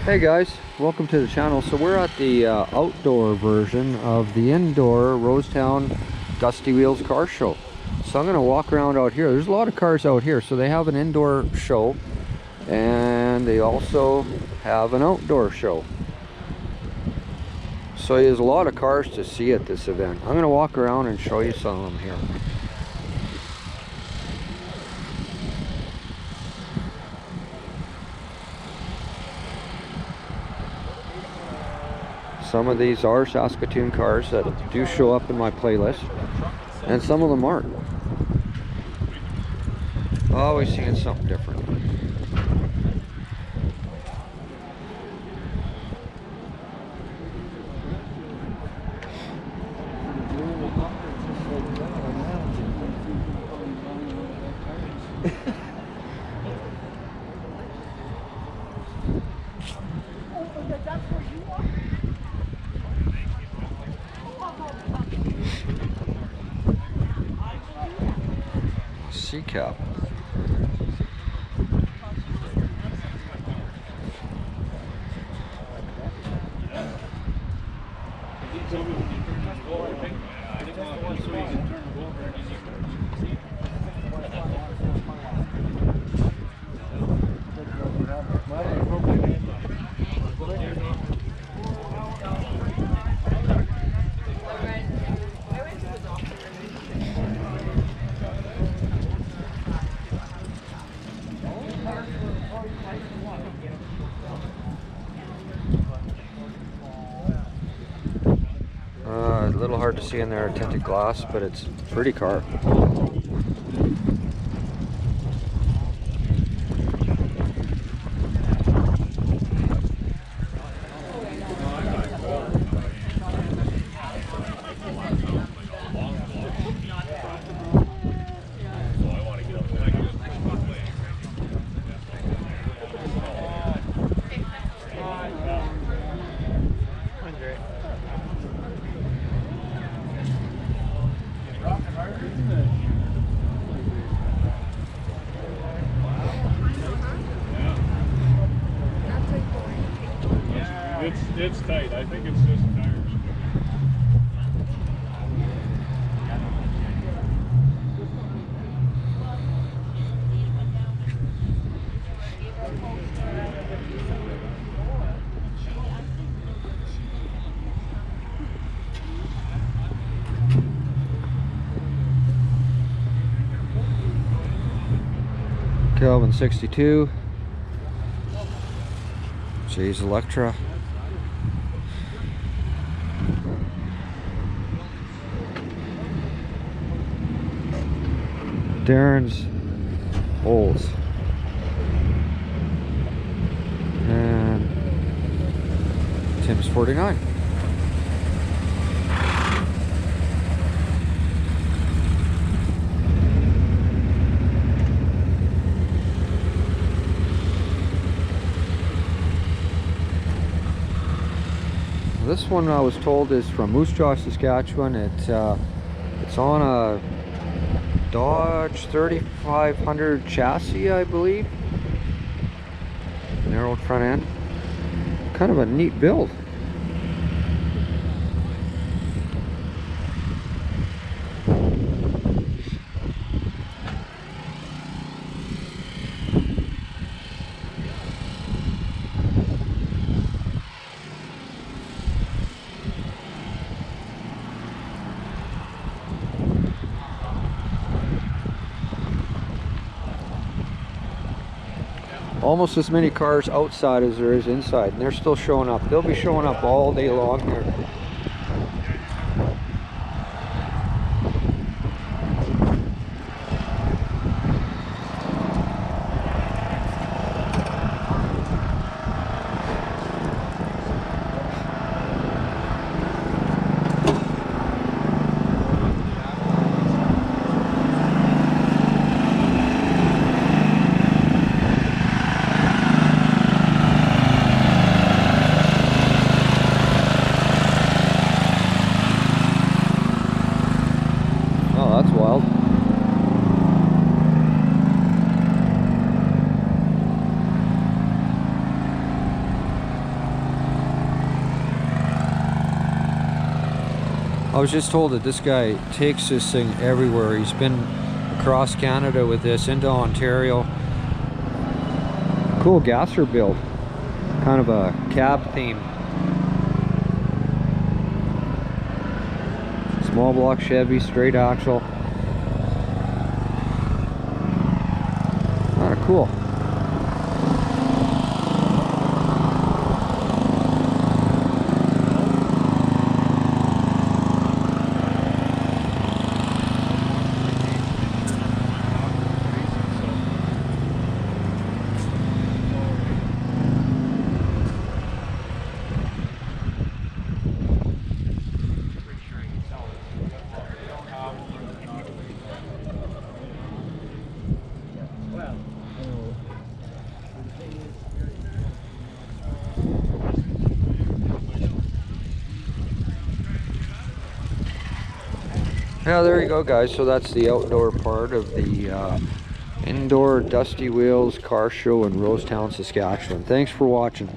Hey guys, welcome to the channel. So we're at the outdoor version of the indoor Rosetown Dusty Wheels car show. So I'm going to walk around out here. There's a lot of cars out here. So they have an indoor show and they also have an outdoor show. So there's a lot of cars to see at this event. I'm going to walk around and show you some of them here. Some of these are Saskatoon cars that do show up in my playlist, and some of them aren't. Always seeing something different. C-Cap. A little hard to see in there, tinted glass, but it's a pretty car. It's tight. I think it's just tires. Kelvin 62. Jay's Electra. Darren's Olds. And Tim's 49. This one I was told is from Moose Jaw, Saskatchewan. It's on a Dodge 3500 chassis, I believe. Narrowed front end. Kind of a neat build. Almost as many cars outside as there is inside, and they're still showing up. They'll be showing up all day long here. I was just told that this guy takes this thing everywhere. He's been across Canada with this, into Ontario. Cool gasser build. Kind of a cab theme. Small block Chevy, straight axle. Kind of cool. Yeah, there you go, guys. So that's the outdoor part of the indoor Dusty Wheels car show in Rosetown, Saskatchewan. Thanks for watching.